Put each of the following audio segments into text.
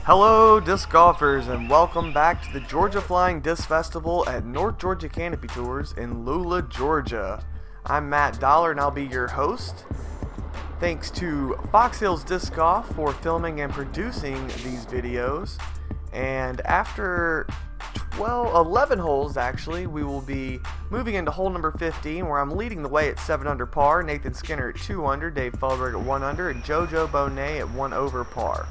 Hello disc golfers, and welcome back to the Georgia Flying Disc Festival at North Georgia Canopy Tours in Lula, Georgia. I'm Matt Dollar and I'll be your host. Thanks to Fox Hills Disc Golf for filming and producing these videos. And after 11 holes actually, we will be moving into hole number 15, where I'm leading the way at 7 under par, Nathan Skinner at 2 under, Dave Feldberg at 1 under, and JoJo Bonet at 1 over par.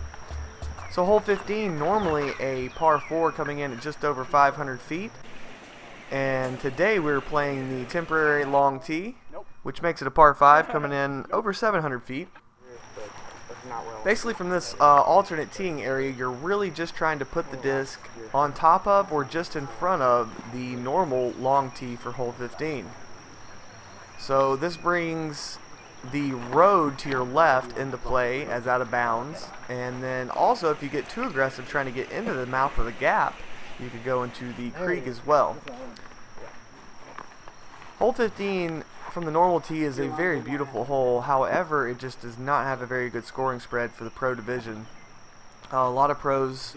So hole 15, normally a par 4 coming in at just over 500 feet. And today we're playing the temporary long tee, which makes it a par 5 coming in over 700 feet. Basically from this alternate teeing area, you're really just trying to put the disc on top of or just in front of the normal long tee for hole 15. So this brings the road to your left into play as out of bounds, and then also if you get too aggressive trying to get into the mouth of the gap, you could go into the creek as well. Hole 15 from the normal tee is a very beautiful hole. However, it just does not have a very good scoring spread for the pro division. A lot of pros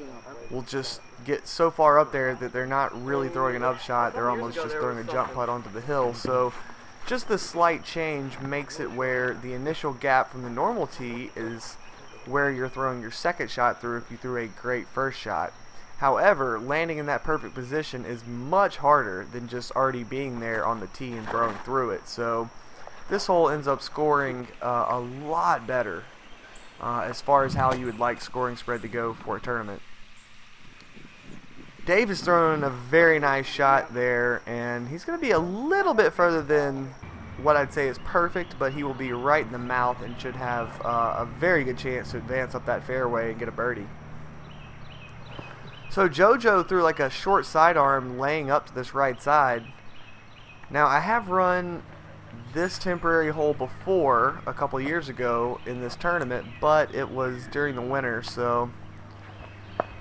will just get so far up there that they're not really throwing an upshot, they're almost just throwing a jump putt onto the hill. So just this slight change makes it where the initial gap from the normal tee is where you're throwing your second shot through if you threw a great first shot. However, landing in that perfect position is much harder than just already being there on the tee and throwing through it. So this hole ends up scoring a lot better as far as how you would like scoring spread to go for a tournament. Dave is throwing a very nice shot there, and he's going to be a little bit further than what I'd say is perfect, but he will be right in the mouth and should have a very good chance to advance up that fairway and get a birdie. So JoJo threw like a short sidearm laying up to this right side. Now I have run this temporary hole before a couple years ago in this tournament, but it was during the winter, so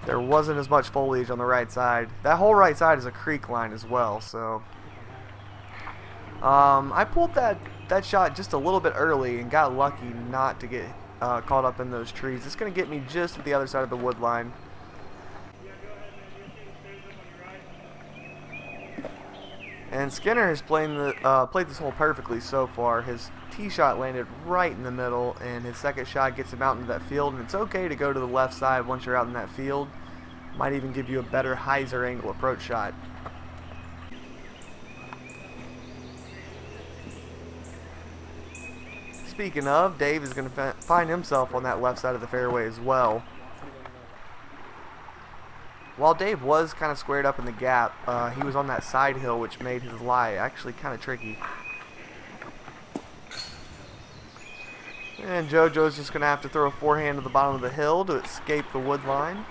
there wasn't as much foliage on the right side. That whole right side is a creek line as well, so I pulled that shot just a little bit early and got lucky not to get caught up in those trees. It's going to get me just at the other side of the wood line. And Skinner has played this hole perfectly so far. His tee shot landed right in the middle, and his second shot gets him out into that field. And it's okay to go to the left side once you're out in that field. Might even give you a better hyzer angle approach shot. Speaking of, Dave is going to find himself on that left side of the fairway as well. While Dave was kind of squared up in the gap, he was on that side hill, which made his lie actually kind of tricky. And JoJo's just going to have to throw a forehand to the bottom of the hill to escape the wood line.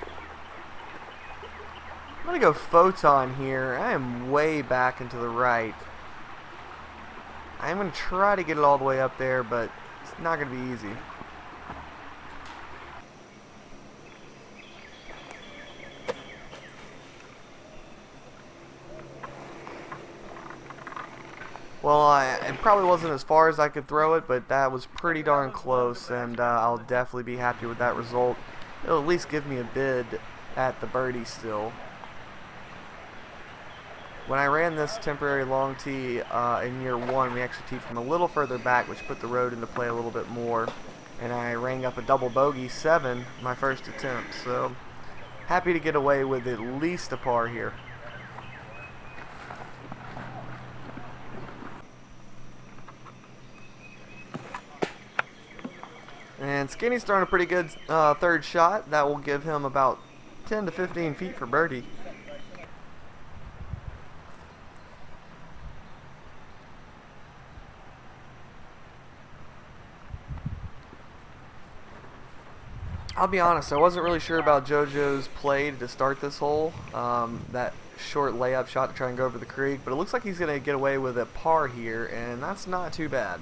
I'm going to go photon here. I am way back into the right. I'm going to try to get it all the way up there, but it's not going to be easy. Well, it probably wasn't as far as I could throw it, but that was pretty darn close, and I'll definitely be happy with that result. It'll at least give me a bid at the birdie still. When I ran this temporary long tee in year 1, we actually teed from a little further back, which put the road into play a little bit more, and I rang up a double bogey 7 my first attempt, so happy to get away with at least a par here. And Skinny's throwing a pretty good third shot. That will give him about 10 to 15 feet for birdie. I'll be honest, I wasn't really sure about JoJo's play to start this hole. That short layup shot to try and go over the creek. But it looks like he's going to get away with a par here, and that's not too bad.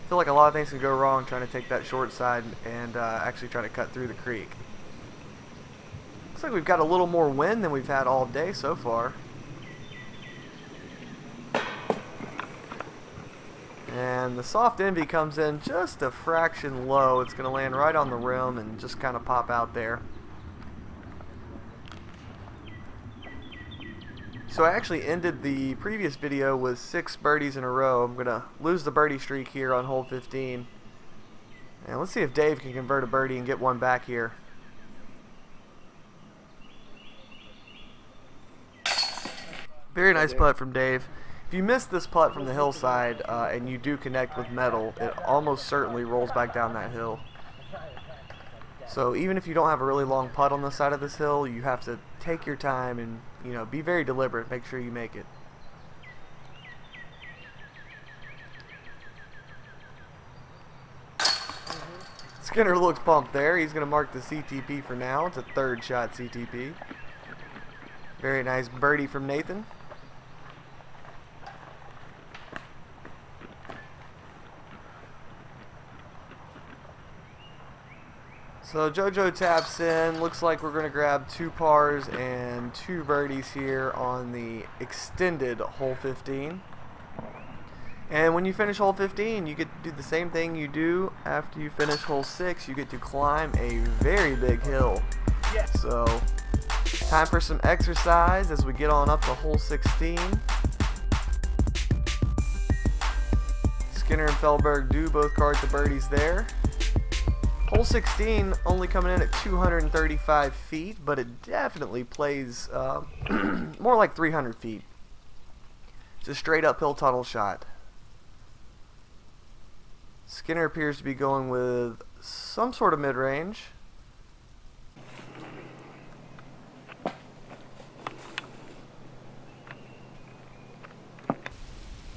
I feel like a lot of things could go wrong trying to take that short side and actually try to cut through the creek. Looks like we've got a little more wind than we've had all day so far. And the soft envy comes in just a fraction low. It's going to land right on the rim and just kind of pop out there. So I actually ended the previous video with 6 birdies in a row. I'm going to lose the birdie streak here on hole 15. And let's see if Dave can convert a birdie and get one back here. Very nice putt from Dave. If you miss this putt from the hillside and you do connect with metal, it almost certainly rolls back down that hill. So even if you don't have a really long putt on the side of this hill, you have to take your time and, you know, be very deliberate. Make sure you make it. Skinner looks pumped there. He's going to mark the CTP for now. It's a 3rd shot CTP. Very nice birdie from Nathan. So JoJo taps in. Looks like we're going to grab 2 pars and 2 birdies here on the extended hole 15. And when you finish hole 15, you get to do the same thing you do after you finish hole 6. You get to climb a very big hill. So time for some exercise as we get on up to hole 16. Skinner and Feldberg do both card the birdies there. Hole 16 only coming in at 235 feet, but it definitely plays more like 300 feet. It's a straight uphill tunnel shot. Skinner appears to be going with some sort of mid-range.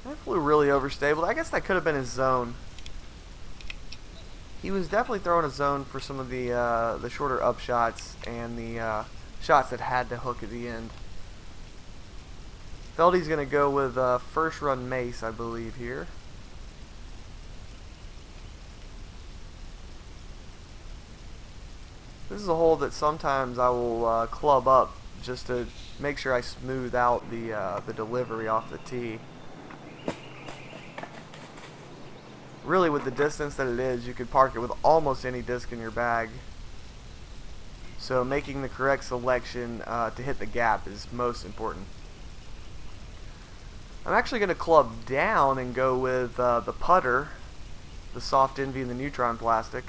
That flew really overstable. I guess that could have been his zone. He was definitely throwing a zone for some of the shorter up shots and the shots that had to hook at the end. Feldy's going to go with first run mace, I believe, here. This is a hole that sometimes I will club up just to make sure I smooth out the delivery off the tee. Really, with the distance that it is, you could park it with almost any disc in your bag. So making the correct selection to hit the gap is most important. I'm actually going to club down and go with the putter, the soft envy and the neutron plastic.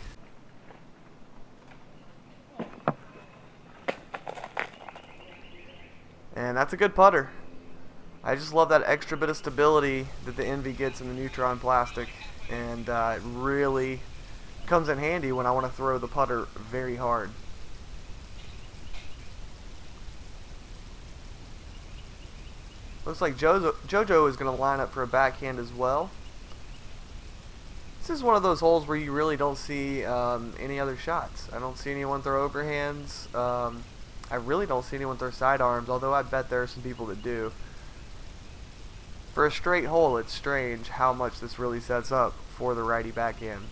And that's a good putter. I just love that extra bit of stability that the envy gets in the neutron plastic. And it really comes in handy when I want to throw the putter very hard. Looks like JoJo is going to line up for a backhand as well. This is one of those holes where you really don't see any other shots. I don't see anyone throw overhands. I really don't see anyone throw sidearms, although I bet there are some people that do. For a straight hole, it's strange how much this really sets up for the righty backhand.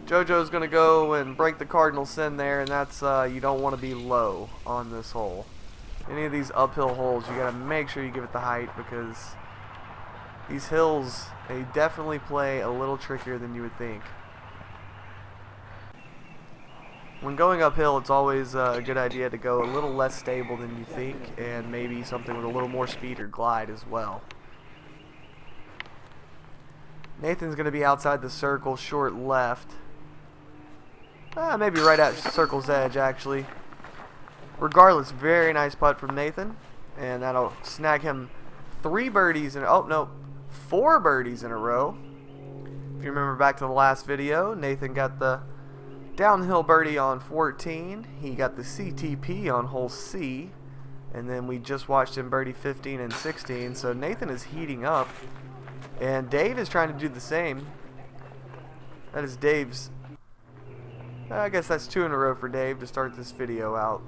JoJo's going to go and break the cardinal sin there, and that's you don't want to be low on this hole. Any of these uphill holes, you got to make sure you give it the height, because these hills, they definitely play a little trickier than you would think. When going uphill, it's always a good idea to go a little less stable than you think, and maybe something with a little more speed or glide as well. Nathan's going to be outside the circle, short left. Maybe right at circle's edge, actually. Regardless, very nice putt from Nathan, and that'll snag him 3 birdies in, oh no, 4 birdies in a row. If you remember back to the last video, Nathan got the downhill birdie on 14. He got the CTP on hole C, and then we just watched him birdie 15 and 16. So Nathan is heating up, and Dave is trying to do the same. That is Dave's, I guess that's 2 in a row for Dave to start this video out.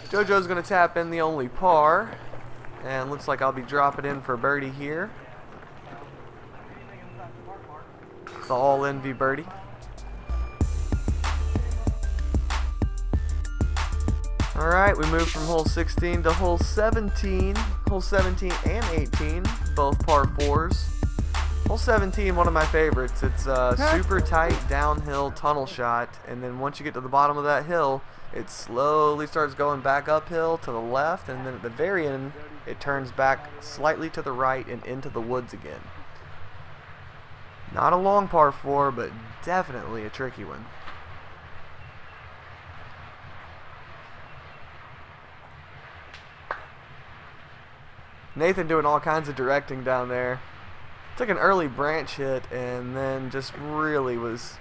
JoJo's going to tap in the only par, and looks like I'll be dropping in for a birdie here. The all envy birdie. Alright, we moved from hole 16 to hole 17. Hole 17 and 18, both par 4s. Hole 17, one of my favorites. It's a super tight downhill tunnel shot, and then once you get to the bottom of that hill, it slowly starts going back uphill to the left, and then at the very end, it turns back slightly to the right and into the woods again. Not a long par 4, but definitely a tricky one. Nathan doing all kinds of directing down there. Took an early branch hit and then just really was...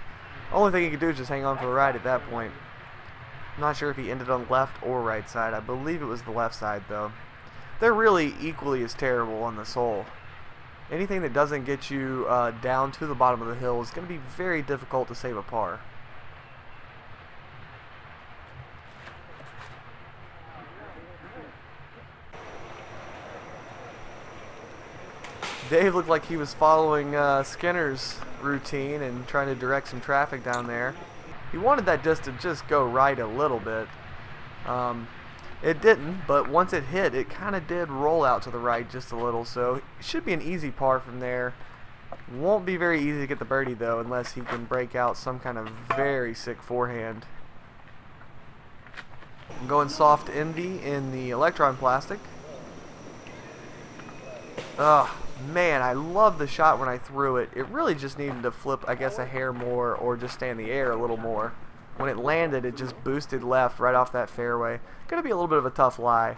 Only thing he could do is just hang on for the ride at that point. I'm not sure if he ended on the left or right side. I believe it was the left side though. They're really equally as terrible on this hole. Anything that doesn't get you down to the bottom of the hill is going to be very difficult to save a par. Dave looked like he was following Skinner's routine and trying to direct some traffic down there. He wanted that just to go right a little bit. It didn't, but once it hit, it kind of did roll out to the right just a little, so it should be an easy par from there. Won't be very easy to get the birdie though, unless he can break out some kind of very sick forehand. I'm going soft Indy in the Electron plastic. Ugh. Man, I love the shot when I threw it. It really just needed to flip, I guess, a hair more or just stay in the air a little more. When it landed, it just boosted left right off that fairway. Gonna be a little bit of a tough lie.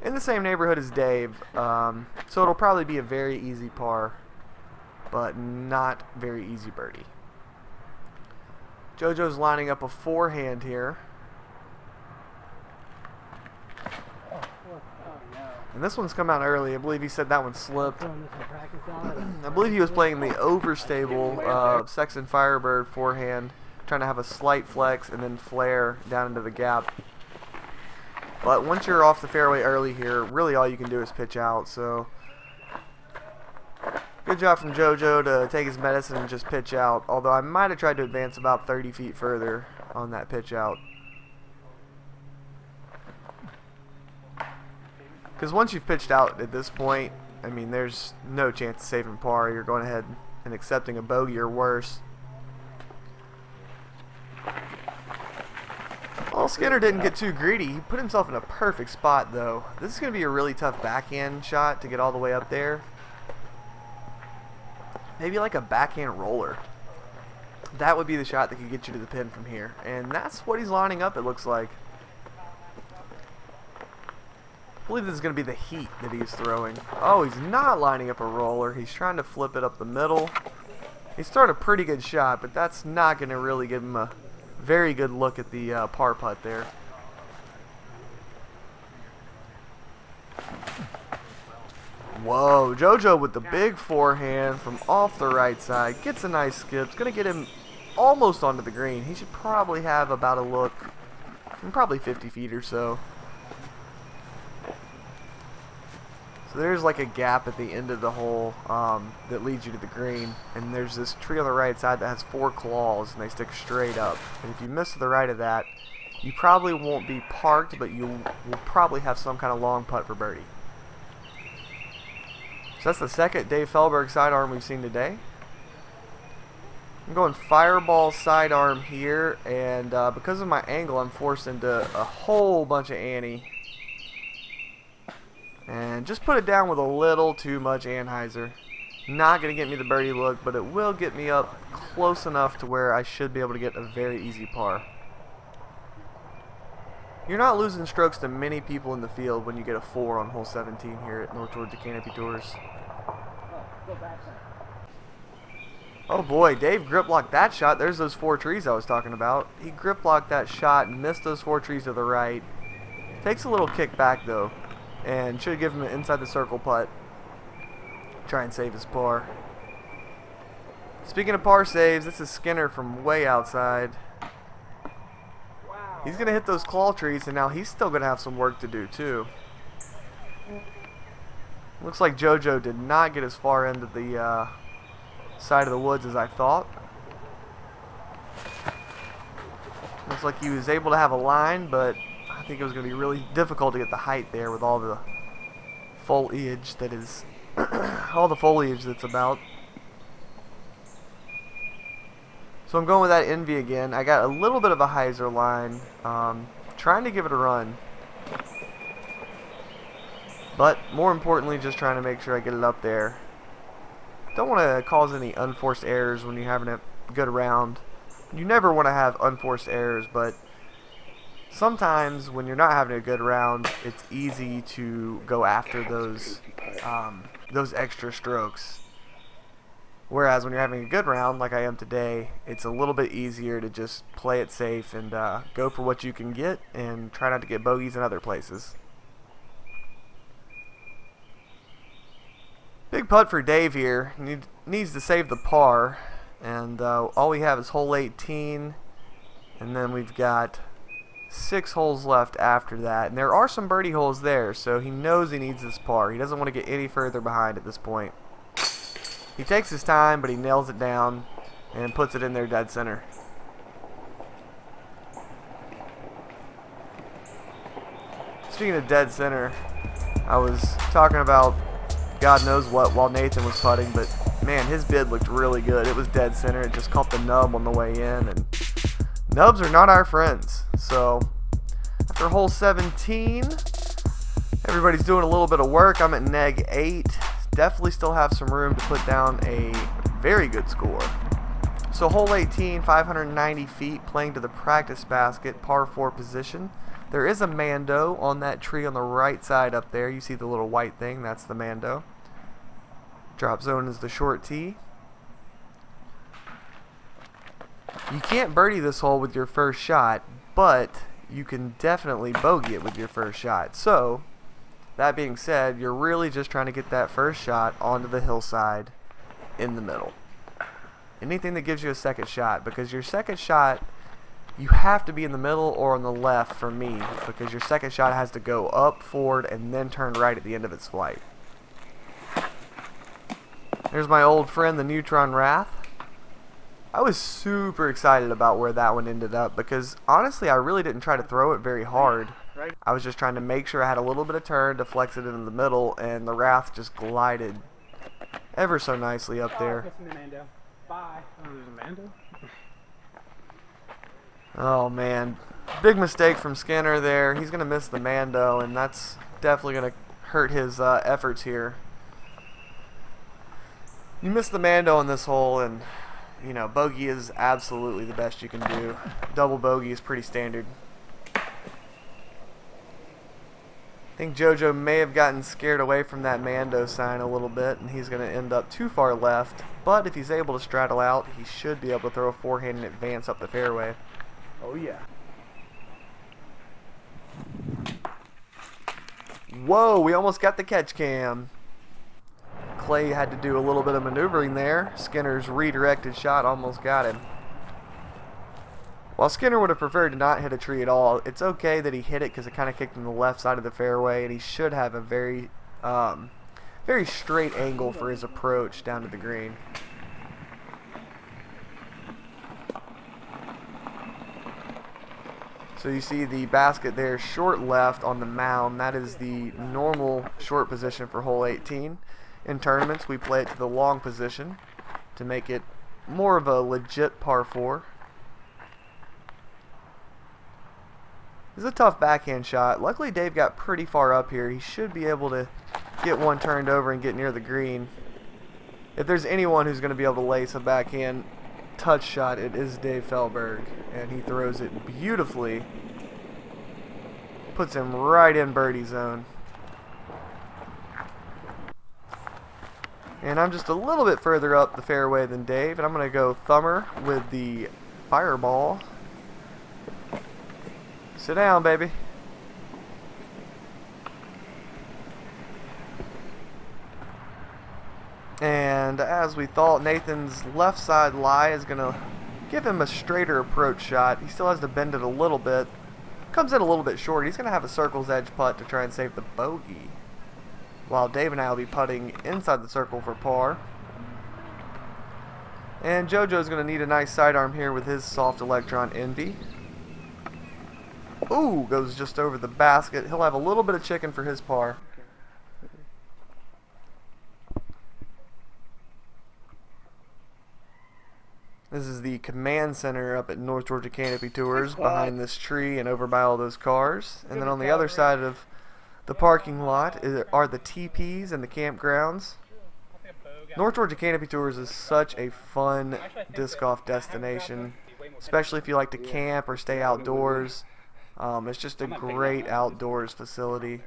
In the same neighborhood as Dave, so it'll probably be a very easy par, but not very easy birdie. JoJo's lining up a forehand here. And this one's come out early. I believe he said that one slipped. I believe he was playing the overstable Sexton Firebird forehand, trying to have a slight flex and then flare down into the gap. But once you're off the fairway early here, really all you can do is pitch out. So good job from JoJo to take his medicine and just pitch out. Although I might have tried to advance about 30 feet further on that pitch out. Because once you've pitched out at this point, I mean, there's no chance of saving par. You're going ahead and accepting a bogey or worse. Well, Skinner didn't get too greedy. He put himself in a perfect spot, though. This is going to be a really tough backhand shot to get all the way up there. Maybe like a backhand roller. That would be the shot that could get you to the pin from here. And that's what he's lining up, it looks like. I believe this is going to be the heat that he's throwing. Oh, he's not lining up a roller. He's trying to flip it up the middle. He's throwing a pretty good shot, but that's not going to really give him a very good look at the par putt there. Whoa, JoJo with the big forehand from off the right side. Gets a nice skip. It's going to get him almost onto the green. He should probably have about a look from probably 50 feet or so. So there's like a gap at the end of the hole that leads you to the green, and there's this tree on the right side that has 4 claws and they stick straight up. And if you miss to the right of that, you probably won't be parked, but you will probably have some kind of long putt for birdie. So that's the second Dave Feldberg sidearm we've seen today. I'm going fireball sidearm here, and because of my angle, I'm forced into a whole bunch of ante. And just put it down with a little too much Anheuser. Not going to get me the birdie look, but it will get me up close enough to where I should be able to get a very easy par. You're not losing strokes to many people in the field when you get a 4 on hole 17 here at North Georgia Canopy Tours. Oh boy, Dave grip locked that shot. There's those 4 trees I was talking about. He grip locked that shot and missed those 4 trees to the right. Takes a little kick back though, and should give him an inside the circle putt. Try and save his par. Speaking of par saves, this is Skinner from way outside. He's going to hit those claw trees, and now he's still going to have some work to do too. Looks like JoJo did not get as far into the side of the woods as I thought. Looks like he was able to have a line, but I think it was going to be really difficult to get the height there with all the foliage that is, all the foliage that's about. So I'm going with that Envy again. I got a little bit of a hyzer line, trying to give it a run. But more importantly, just trying to make sure I get it up there. Don't want to cause any unforced errors when you're having a good round. You never want to have unforced errors, but sometimes when you're not having a good round, it's easy to go after those extra strokes. Whereas when you're having a good round, like I am today, it's a little bit easier to just play it safe and go for what you can get and try not to get bogeys in other places. Big putt for Dave here. Needs to save the par, and all we have is hole 18, and then we've got 6 holes left after that, and there are some birdie holes there, so he knows he needs this par. He doesn't want to get any further behind at this point. He takes his time, but he nails it down and puts it in there dead center. Speaking of dead center, I was talking about God knows what while Nathan was putting, but man, his bid looked really good. It was dead center. It just caught the nub on the way in, and nubs are not our friends. So after hole 17, everybody's doing a little bit of work. I'm at neg 8. Definitely still have some room to put down a very good score. So hole 18, 590 feet, playing to the practice basket, par 4 position. There is a Mando on that tree on the right side up there. You see the little white thing, that's the Mando. Drop zone is the short tee. You can't birdie this hole with your first shot, but you can definitely bogey it with your first shot. So, that being said, you're really just trying to get that first shot onto the hillside in the middle. Anything that gives you a second shot, because your second shot, you have to be in the middle or on the left for me, because your second shot has to go up, forward, and then turn right at the end of its flight. There's my old friend, the Neutron Wrath. I was super excited about where that one ended up, because honestly I really didn't try to throw it very hard. I was just trying to make sure I had a little bit of turn to flex it into the middle, and the Wrath just glided ever so nicely up there. Bye. Oh, there's a Mando? Oh man, big mistake from Skinner there. He's going to miss the Mando, and that's definitely going to hurt his efforts here. You miss the Mando on this hole, and you know, bogey is absolutely the best you can do. Double bogey is pretty standard. I think JoJo may have gotten scared away from that Mando sign a little bit, and he's going to end up too far left. But if he's able to straddle out, he should be able to throw a forehand and advance up the fairway. Oh yeah. Whoa, we almost got the catch cam. Clay had to do a little bit of maneuvering there. Skinner's redirected shot almost got him. While Skinner would have preferred to not hit a tree at all, it's okay that he hit it because it kind of kicked him the left side of the fairway, and he should have a very straight angle for his approach down to the green. So you see the basket there, short left on the mound. That is the normal short position for hole 18. In tournaments, we play it to the long position to make it more of a legit par 4. This is a tough backhand shot. Luckily, Dave got pretty far up here. He should be able to get one turned over and get near the green. If there's anyone who's going to be able to lace a backhand touch shot, it is Dave Feldberg, and he throws it beautifully. Puts him right in birdie zone. And I'm just a little bit further up the fairway than Dave, and I'm going to go thumber with the fireball. Sit down, baby. And as we thought, Nathan's left side lie is going to give him a straighter approach shot. He still has to bend it a little bit. Comes in a little bit short. He's going to have a circle's edge putt to try and save the bogey, while Dave and I will be putting inside the circle for par. And JoJo's going to need a nice sidearm here with his soft electron Envy. Ooh, goes just over the basket. He'll have a little bit of chicken for his par. This is the command center up at North Georgia Canopy Tours, behind this tree and over by all those cars. And then on the other side of the parking lot are the teepees and the campgrounds. North Georgia Canopy Tours is such a fun disc golf destination, especially if you like to camp or stay outdoors. It's just a great outdoors facility.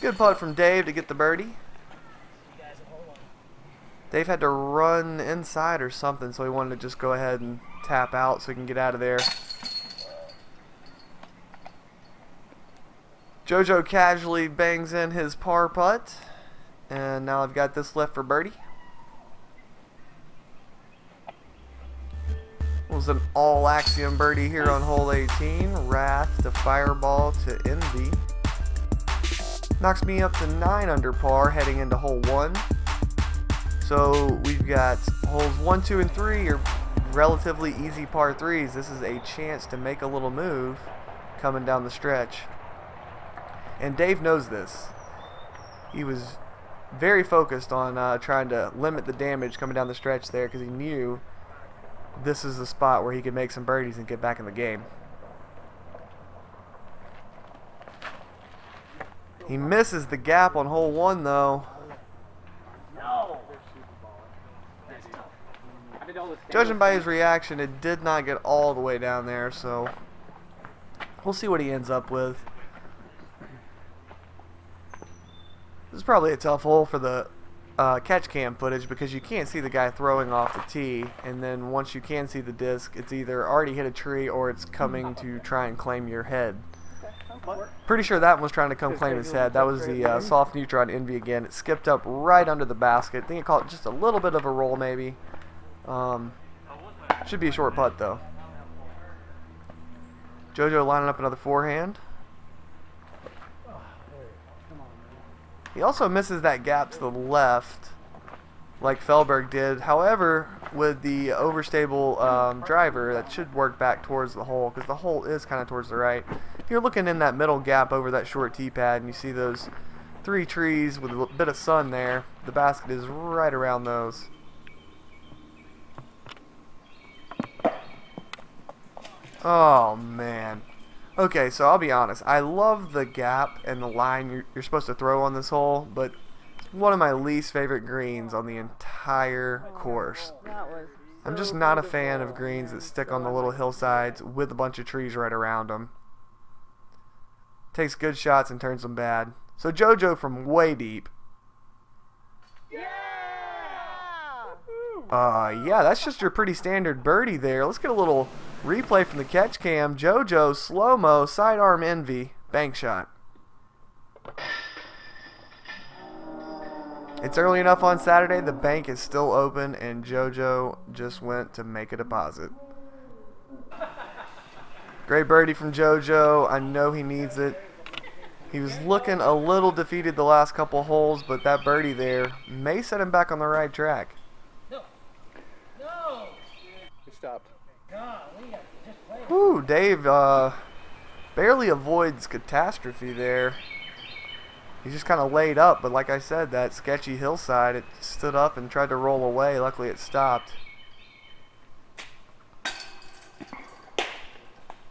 Good putt from Dave to get the birdie. Dave had to run inside or something, so he wanted to just go ahead and tap out so he can get out of there. JoJo casually bangs in his par putt, and now I've got this left for birdie. It was an all axiom birdie here on hole 18. Wrath to Fireball to Envy. Knocks me up to 9 under par heading into hole 1. So we've got holes 1, 2, and 3 are relatively easy par 3s. This is a chance to make a little move coming down the stretch. And Dave knows this. He was very focused on trying to limit the damage coming down the stretch there, because he knew this is the spot where he could make some birdies and get back in the game. He misses the gap on hole 1 though. Judging by his reaction, it did not get all the way down there, so we'll see what he ends up with. This is probably a tough hole for the catch cam footage, because you can't see the guy throwing off the tee, and then once you can see the disc, it's either already hit a tree or it's coming to try and claim your head. Pretty sure that one was trying to come claim his head. That was the soft neutron Envy again. It skipped up right under the basket. I think it caught just a little bit of a roll maybe. Should be a short putt though. JoJo lining up another forehand. He also misses that gap to the left like Feldberg did. However, with the overstable driver, that should work back towards the hole, because the hole is kind of towards the right. If you're looking in that middle gap over that short tee pad and you see those 3 trees with a bit of sun there, the basket is right around those. Oh man. Okay, so I'll be honest. I love the gap and the line you're supposed to throw on this hole, but it's one of my least favorite greens on the entire course. I'm just not a fan of greens that stick on the little hillsides with a bunch of trees right around them. Takes good shots and turns them bad. So JoJo from way deep. Yeah, that's just your pretty standard birdie there. Let's get a little replay from the catch cam. JoJo, slow-mo, sidearm Envy, bank shot. It's early enough on Saturday, the bank is still open, and JoJo just went to make a deposit. Great birdie from JoJo. I know he needs it. He was looking a little defeated the last couple holes, but that birdie there may set him back on the right track. He stopped. Whew, Dave barely avoids catastrophe there. He just kind of laid up, but like I said, that sketchy hillside, it stood up and tried to roll away. Luckily it stopped.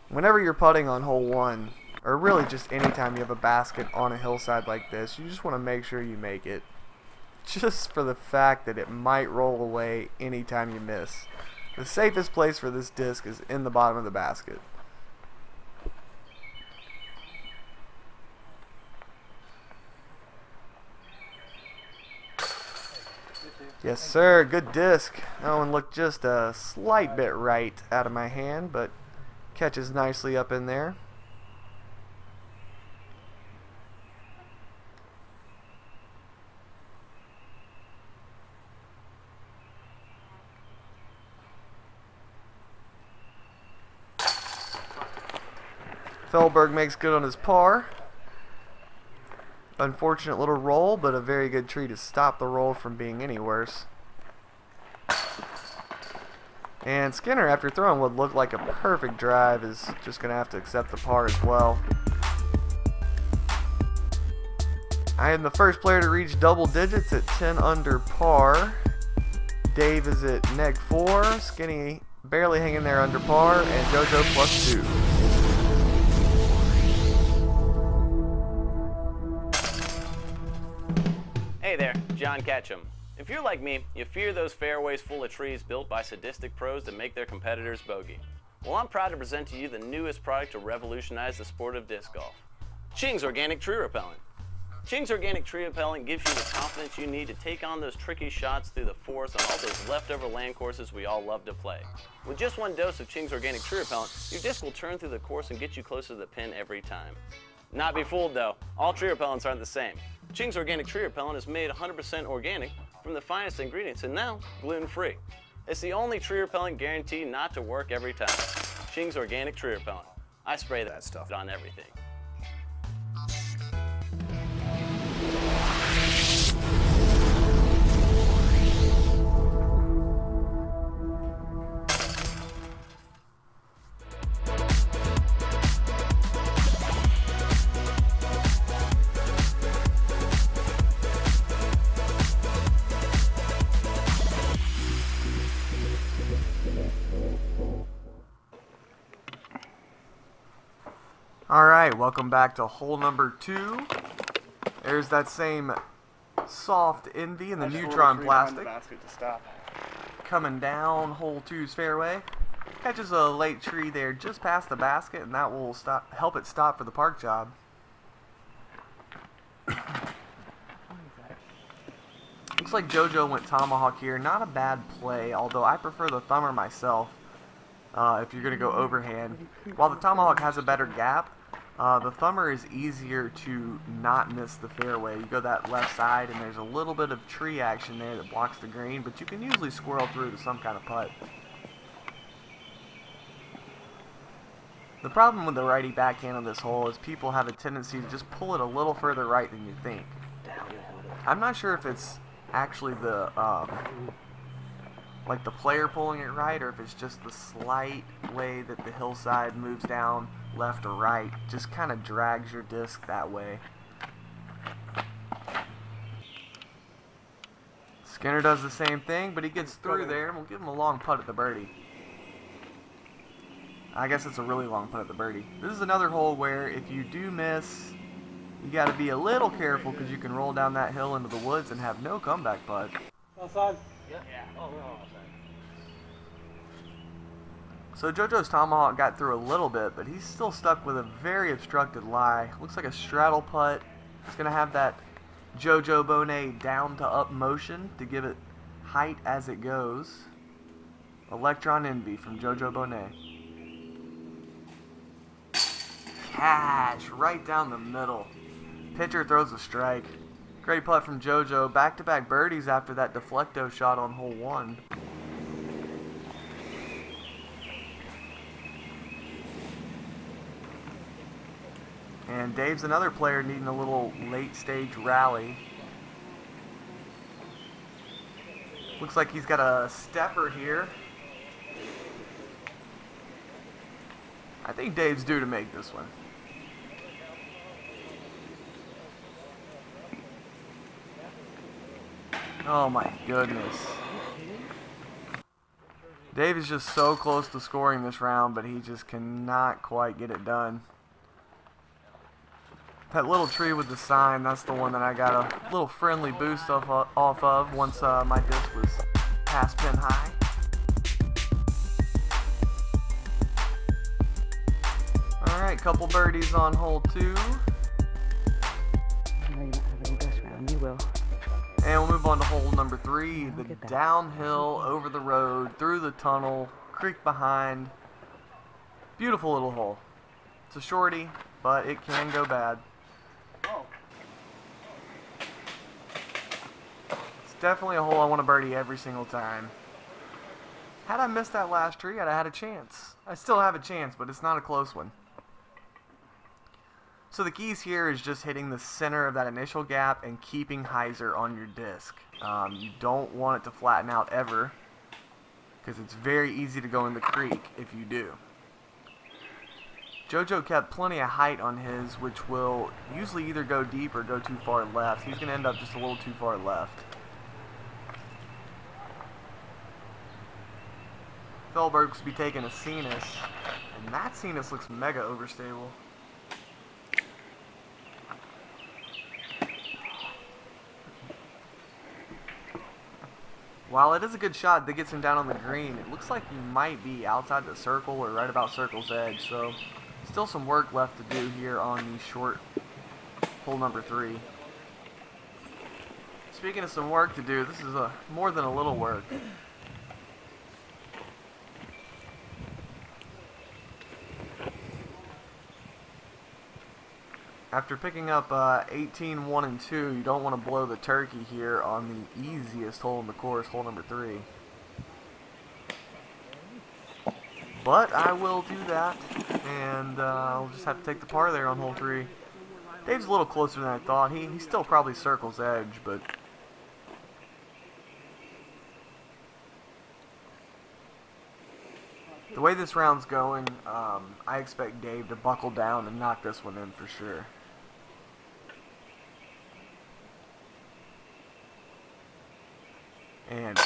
Whenever you're putting on hole 1, or really just anytime you have a basket on a hillside like this, you just want to make sure you make it. Just for the fact that it might roll away anytime you miss. The safest place for this disc is in the bottom of the basket. Yes, sir. Good disc. That one looked just a slight bit right out of my hand, but catches nicely up in there. Feldberg makes good on his par. Unfortunate little roll, but a very good tree to stop the roll from being any worse. And Skinner, after throwing what looked like a perfect drive, is just going to have to accept the par as well. I am the first player to reach double digits at 10 under par. Dave is at neg 4, Skinny barely hanging there under par, and JoJo +2. Hey there, John Ketchum. If you're like me, you fear those fairways full of trees built by sadistic pros that make their competitors bogey. Well, I'm proud to present to you the newest product to revolutionize the sport of disc golf. Ching's Organic Tree Repellent. Ching's Organic Tree Repellent gives you the confidence you need to take on those tricky shots through the forest on all those leftover land courses we all love to play. With just one dose of Ching's Organic Tree Repellent, your disc will turn through the course and get you closer to the pin every time. Not be fooled though, all tree repellents aren't the same. Ching's Organic Tree Repellent is made 100% organic from the finest ingredients and now gluten-free. It's the only tree repellent guaranteed not to work every time. Ching's Organic Tree Repellent. I spray that stuff on everything. Alright, welcome back to hole number 2. There's that same soft Envy in the neutron plastic. Coming down hole 2's fairway. Catches a late tree there just past the basket, and that will help it stop for the park job. Looks like JoJo went tomahawk here. Not a bad play, although I prefer the thumber myself if you're going to go overhand. While the tomahawk has a better gap, the thumber is easier to not miss the fairway. You go that left side and there's a little bit of tree action there that blocks the green, but you can usually squirrel through to some kind of putt. The problem with the righty backhand on this hole is people have a tendency to just pull it a little further right than you think. I'm not sure if it's actually the like the player pulling it right, or if it's just the slight way that the hillside moves down left or right, just kind of drags your disc that way. Skinner does the same thing, but he gets through there, and we'll give him a long putt at the birdie. I guess it's a really long putt at the birdie. This is another hole where if you do miss, you got to be a little careful because you can roll down that hill into the woods and have no comeback putt. Outside? Yeah. Oh, no, outside. So JoJo's tomahawk got through a little bit, but he's still stuck with a very obstructed lie. Looks like a straddle putt. It's going to have that JoJo Bonet down to up motion to give it height as it goes. Electron Envy from JoJo Bonet. Cash right down the middle. Pitcher throws a strike. Great putt from JoJo. Back-to-back birdies after that deflecto shot on hole 1. And Dave's another player needing a little late-stage rally. Looks like he's got a stepper here. I think Dave's due to make this one. Oh my goodness. Dave is just so close to scoring this round, but he just cannot quite get it done. That little tree with the sign, that's the one that I got a little friendly boost off of once my disc was past pin high. Alright, couple birdies on hole 2. No, you don't have any best round. You will. And we'll move on to hole number 3. The downhill, over the road, through the tunnel, creek behind. Beautiful little hole. It's a shorty, but it can go bad. It's definitely a hole I want to birdie every single time. Had I missed that last tree, I'd have had a chance. I still have a chance, but it's not a close one. So the keys here is just hitting the center of that initial gap and keeping hyzer on your disc. You don't want it to flatten out ever, because it's very easy to go in the creek if you do. JoJo kept plenty of height on his, which will usually either go deep or go too far left. He's going to end up just a little too far left. Feldberg's be taking a Cenis, and that Cenis looks mega overstable. While it is a good shot that gets him down on the green, it looks like he might be outside the circle or right about circle's edge, so still some work left to do here on the short hole number 3. Speaking of some work to do, this is more than a little work. After picking up 18, 1, and 2, you don't want to blow the turkey here on the easiest hole in the course, hole number 3. But I will do that, and I'll just have to take the par there on hole 3. Dave's a little closer than I thought. He still probably circles edge, but the way this round's going, I expect Dave to buckle down and knock this one in for sure. And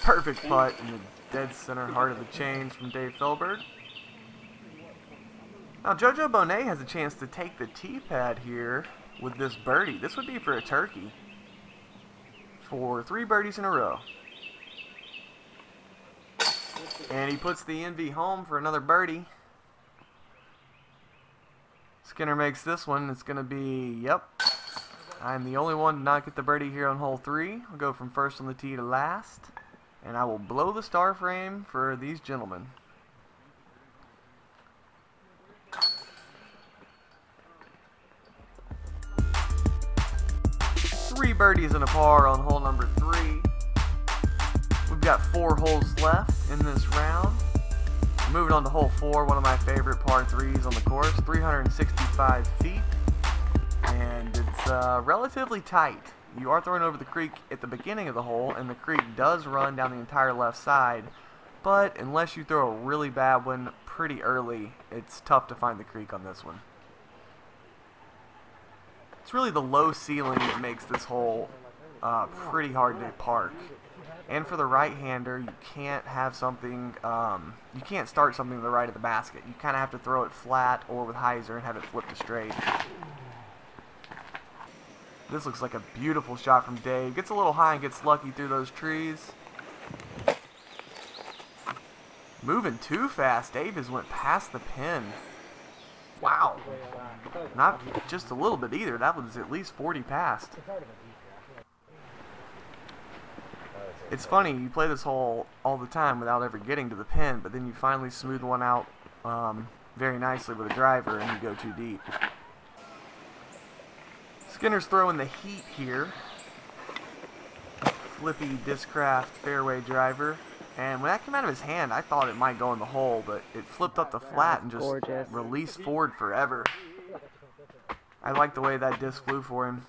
perfect putt in the dead center heart of the chains from Dave Feldberg. Now JoJo Bonet has a chance to take the tee pad here with this birdie. This would be for a turkey for 3 birdies in a row. And he puts the NV home for another birdie. Skinner makes this one. It's going to be, yep, I'm the only one to not get the birdie here on hole 3. I'll go from first on the tee to last. And I will blow the star frame for these gentlemen. Three birdies and a par on hole number 3. We've got 4 holes left in this round. Moving on to hole 4, one of my favorite par 3s on the course, 365 feet. And it's relatively tight. You are throwing over the creek at the beginning of the hole, and the creek does run down the entire left side. But unless you throw a really bad one pretty early, it's tough to find the creek on this one. It's really the low ceiling that makes this hole pretty hard to park. And for the right-hander, you can't have something, you can't start something to the right of the basket. You kind of have to throw it flat or with hyzer and have it flip to straight. This looks like a beautiful shot from Dave. Gets a little high and gets lucky through those trees. Moving too fast. Dave has went past the pin. Wow. Not just a little bit either. That was at least 40 past. It's funny, you play this hole all the time without ever getting to the pin, but then you finally smooth one out very nicely with a driver and you go too deep. Skinner's throwing the heat here. Flippy Discraft fairway driver. And when that came out of his hand, I thought it might go in the hole, but it flipped up the flat and just released forward forever. I like the way that disc flew for him.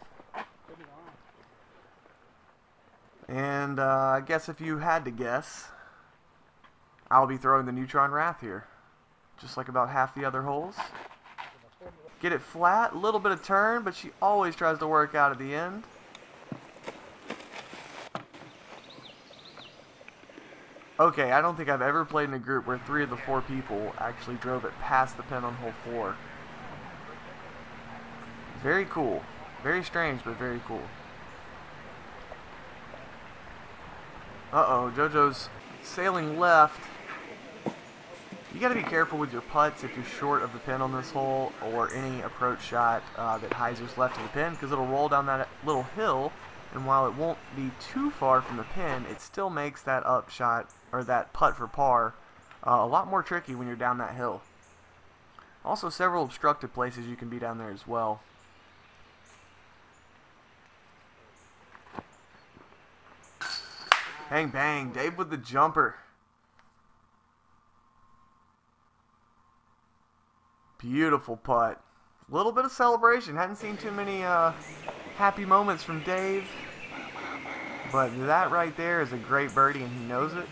And I guess if you had to guess, I'll be throwing the Neutron Wrath here. Just like about half the other holes. Get it flat, a little bit of turn, but she always tries to work out at the end. Okay, I don't think I've ever played in a group where 3 of the 4 people actually drove it past the pin on hole 4. Very cool. Very strange, but very cool. Uh-oh, JoJo's sailing left. You got to be careful with your putts if you're short of the pin on this hole, or any approach shot that hyzer's left of the pin, because it'll roll down that little hill, and while it won't be too far from the pin, it still makes that up shot, or that putt for par, a lot more tricky when you're down that hill. Also, several obstructed places you can be down there as well. Bang bang, Dave with the jumper. Beautiful putt. little bit of celebration. Hadn't seen too many happy moments from Dave. But that right there is a great birdie, and he knows it.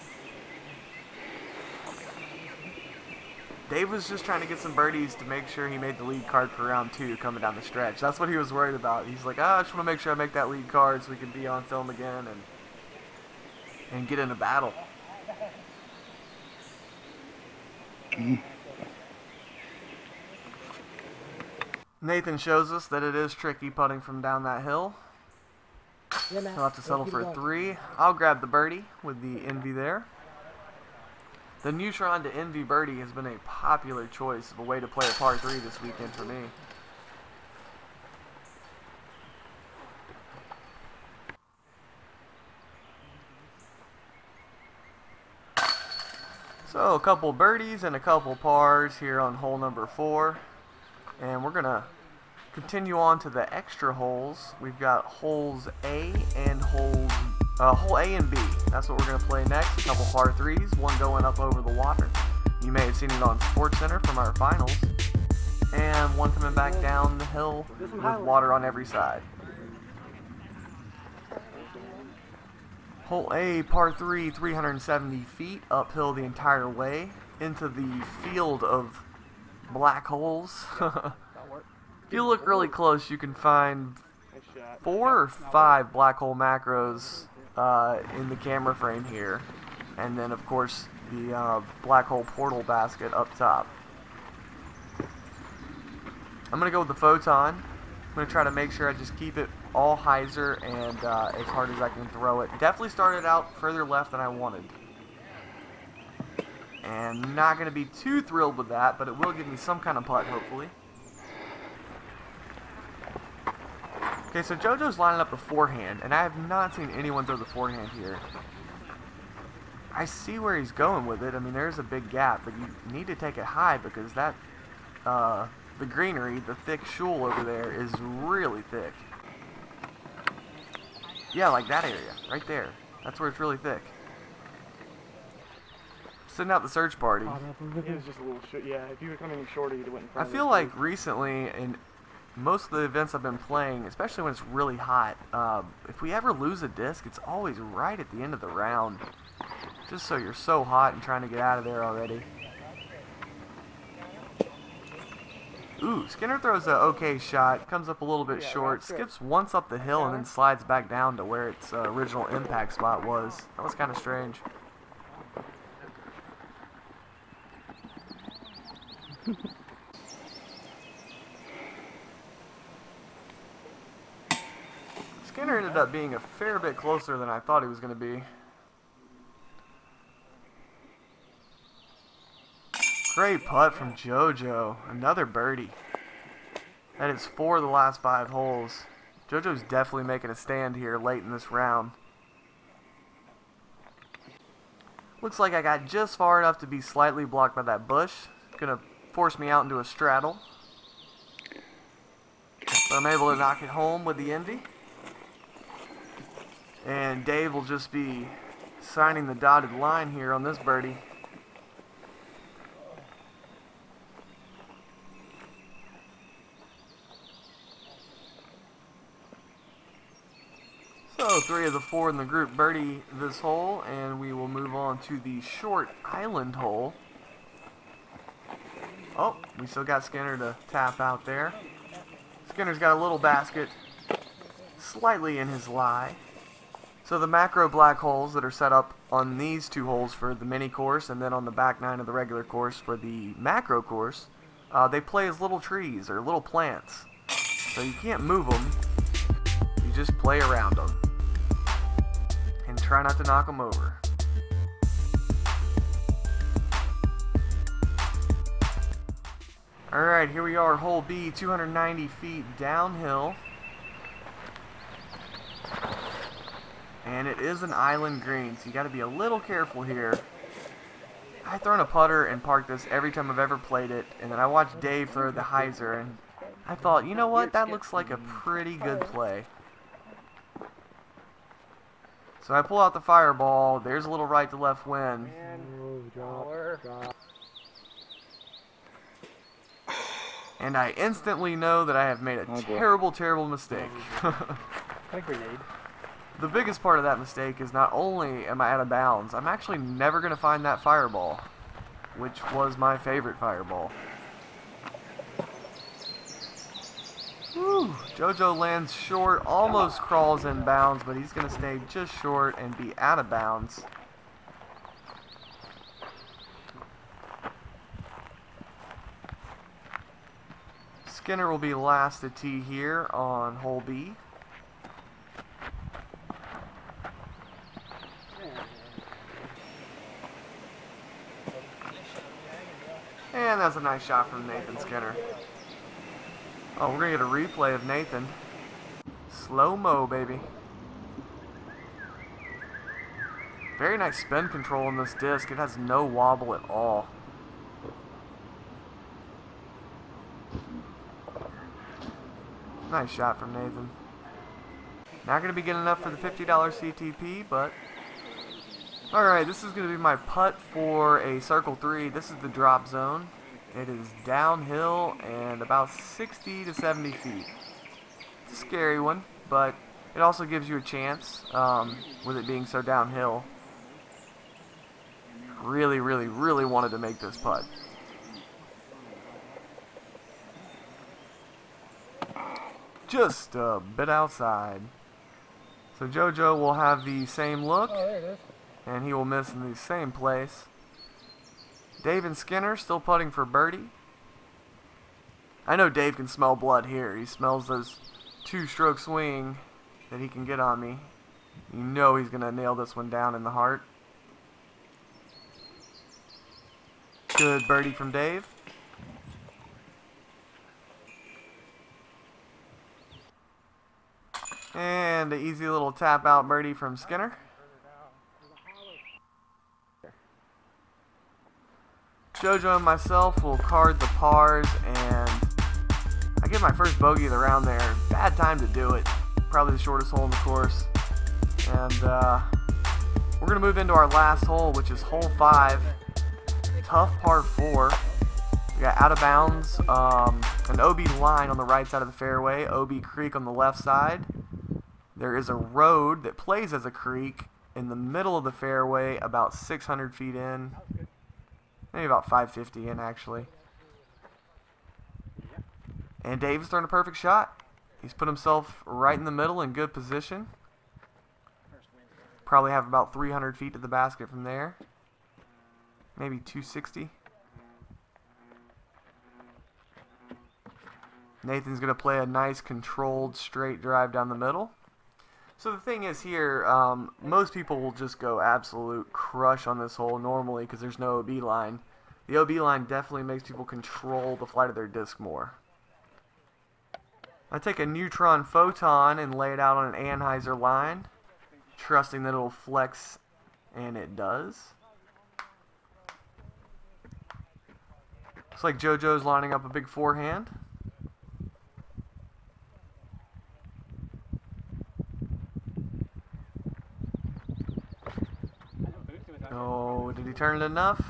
Dave was just trying to get some birdies to make sure he made the lead card for round 2 coming down the stretch. That's what he was worried about. He's like, I just want to make sure I make that lead card so we can be on film again and get in a battle. Nathan shows us that it is tricky putting from down that hill. He'll have to settle for a 3. I'll grab the birdie with the Envy there. The Neutron to Envy birdie has been a popular choice of a way to play a par 3 this weekend for me. So a couple birdies and a couple pars here on hole number 4. And we're going to continue on to the extra holes. We've got holes A and hole A and B. That's what we're going to play next. A couple par 3s, one going up over the water. You may have seen it on SportsCenter from our finals. And one coming back down the hill with water on every side. Hole A, par 3, 370 feet, uphill the entire way into the field of black holes. If you look really close, you can find 4 or 5 black hole macros in the camera frame here, and then of course the black hole portal basket up top. I'm gonna go with the photon. I'm gonna try to make sure I just keep it all hyzer and as hard as I can throw it. Definitely started out further left than I wanted, and not gonna be too thrilled with that, but it will give me some kind of putt hopefully. Okay, so JoJo's lining up the forehand, and I have not seen anyone throw the forehand here. I see where he's going with it. I mean, there's a big gap, but you need to take it high because that, the greenery, the thick shoal over there is really thick. Yeah, like that area, right there. That's where it's really thick. Sitting out the search party. It was just a little short. Yeah, if you were coming shorter, you'd have went in front I of feel it. like recently, in most of the events I've been playing, especially when it's really hot, if we ever lose a disc, it's always right at the end of the round. Just so you're so hot and trying to get out of there already. Ooh, Skinner throws an okay shot, comes up a little bit short, skips once up the hill and then slides back down to where its original impact spot was. That was kind of strange. Skinner ended up being a fair bit closer than I thought he was going to be. Great putt from JoJo. Another birdie. That is 4 of the last 5 holes. JoJo's definitely making a stand here late in this round. Looks like I got just far enough to be slightly blocked by that bush. Gonna force me out into a straddle. But I'm able to knock it home with the Envy. And Dave will just be signing the dotted line here on this birdie. So 3 of the 4 in the group birdie this hole, and we will move on to the short island hole. Oh, we still got Skinner to tap out there. Skinner's got a little basket slightly in his lie. So the macro black holes that are set up on these 2 holes for the mini course and then on the back 9 of the regular course for the macro course, they play as little trees or little plants. So you can't move them, you just play around them. And try not to knock them over. Alright, here we are, hole B, 290 feet downhill. And it is an island green, so you got to be a little careful here. I've thrown a putter and parked this every time I've ever played it, and then I watched Dave throw the hyzer, and I thought, you know what, that looks like a pretty good play. So I pull out the fireball, there's a little right to left wind. And I instantly know that I have made a terrible, terrible mistake. A grenade. The biggest part of that mistake is not only am I out of bounds, I'm actually never going to find that fireball, which was my favorite fireball. Whew. JoJo lands short, almost crawls in bounds, but he's going to stay just short and be out of bounds. Skinner will be last to tee here on hole B. And that's a nice shot from Nathan Skinner. Oh, we're going to get a replay of Nathan. Slow-mo, baby. Very nice spin control on this disc. It has no wobble at all. Nice shot from Nathan. Not going to be good enough for the $50 CTP, but... Alright, this is going to be my putt for a circle 3. This is the drop zone. It is downhill and about 60 to 70 feet. It's a scary one, but it also gives you a chance with it being so downhill. Really, really, really wanted to make this putt. Just a bit outside. So JoJo will have the same look. Oh, there it is. And he will miss in the same place. Dave and Skinner still putting for birdie. I know Dave can smell blood here. He smells those two-stroke swing that he can get on me. You know he's going to nail this one down in the heart. Good birdie from Dave. And an easy little tap out birdie from Skinner. JoJo and myself will card the pars, and I get my first bogey of the round there. Bad time to do it. Probably the shortest hole in the course. And we're going to move into our last hole, which is hole 5. Tough par 4. We got out of bounds, an OB line on the right side of the fairway, OB creek on the left side. There is a road that plays as a creek in the middle of the fairway, about 600 feet in. Maybe about 550 in, actually. And Dave's throwing a perfect shot. He's put himself right in the middle in good position. Probably have about 300 feet to the basket from there. Maybe 260. Nathan's going to play a nice controlled straight drive down the middle. So the thing is here, most people will just go absolute crush on this hole normally because there's no OB line. The OB line definitely makes people control the flight of their disc more. I take a neutron photon and lay it out on an Anheuser line, trusting that it'll flex, and it does. Looks like JoJo's lining up a big forehand. Oh, did he turn it enough?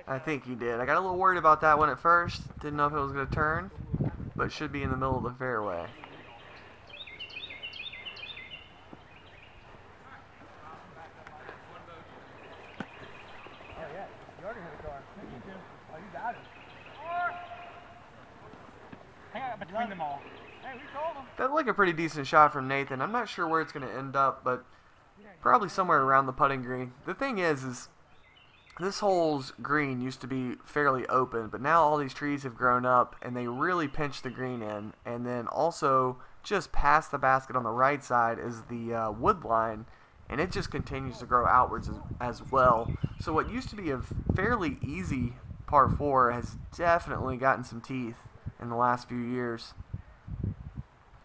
I think he did. I got a little worried about that one at first. Didn't know if it was going to turn, but it should be in the middle of the fairway. Between them all. Hey, we told them. That looked like a pretty decent shot from Nathan. I'm not sure where it's going to end up, but probably somewhere around the putting green. The thing is this hole's green used to be fairly open, but now all these trees have grown up and they really pinch the green in. And then also just past the basket on the right side is the wood line, and it just continues to grow outwards as well. So what used to be a fairly easy par 4 has definitely gotten some teeth in the last few years.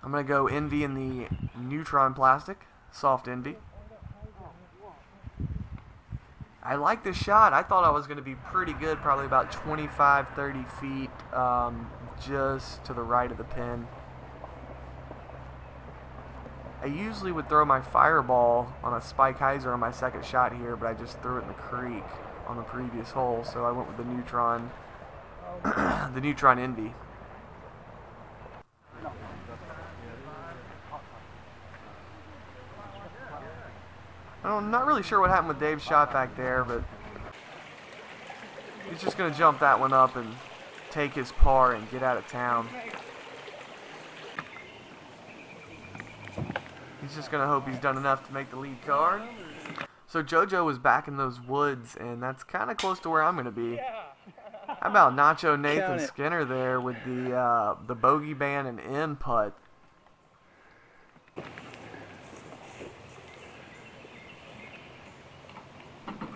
I'm going to go Envy in the neutron plastic, soft Envy. I like this shot. I thought I was going to be pretty good, probably about 25, 30 feet just to the right of the pin. I usually would throw my fireball on a Spike Heiser on my second shot here, but I just threw it in the creek on the previous hole, so I went with the Neutron, the Neutron Envy. I'm not really sure what happened with Dave's shot back there, but he's just going to jump that one up and take his par and get out of town. He's just going to hope he's done enough to make the lead card. So JoJo was back in those woods, and that's kind of close to where I'm going to be. How about Nacho Nathan Skinner there with the bogey ban and in putt?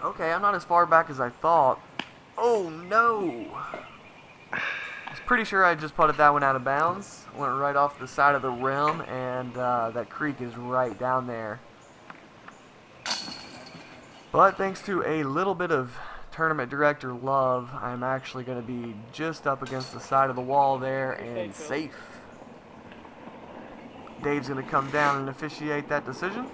Okay, I'm not as far back as I thought. Oh no! I was pretty sure I just putted that one out of bounds. Went right off the side of the rim, and that creek is right down there. But thanks to a little bit of tournament director love, I'm actually going to be just up against the side of the wall there and safe. Dave's going to come down and officiate that decision.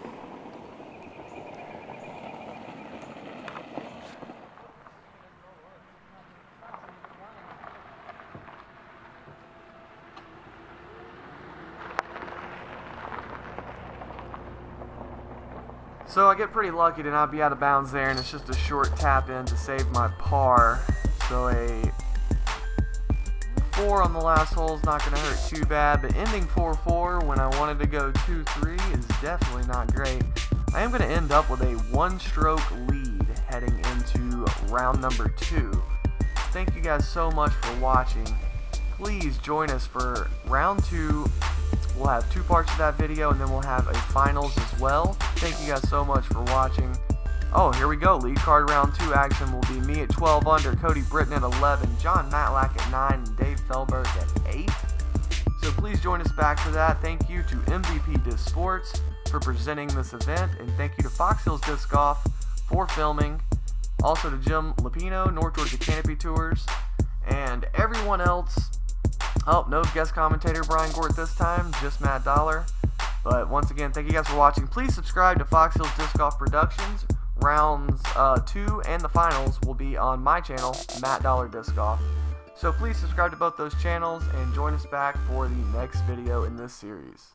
So I get pretty lucky to not be out of bounds there, and it's just a short tap in to save my par. So a 4 on the last hole is not going to hurt too bad, but ending 4-4 when I wanted to go 2-3 is definitely not great. I am going to end up with a 1-stroke lead heading into round number 2. Thank you guys so much for watching. Please join us for round 2. We'll have 2 parts of that video, and then we'll have a finals as well. Thank you guys so much for watching. Oh, here we go. Lead card round 2 action will be me at 12 under, Cody Britton at 11, John Matlack at 9, and Dave Feldberg at 8. So please join us back for that. Thank you to MVP Disc Sports for presenting this event, and thank you to Fox Hills Disc Golf for filming. Also to Jim Lapino, North Georgia Canopy Tours, and everyone else. Oh, no guest commentator Brian Gort this time, just Matt Dollar. But once again, thank you guys for watching. Please subscribe to Fox Hills Disc Golf Productions. Rounds 2 and the finals will be on my channel, Matt Dollar Disc Golf. So please subscribe to both those channels and join us back for the next video in this series.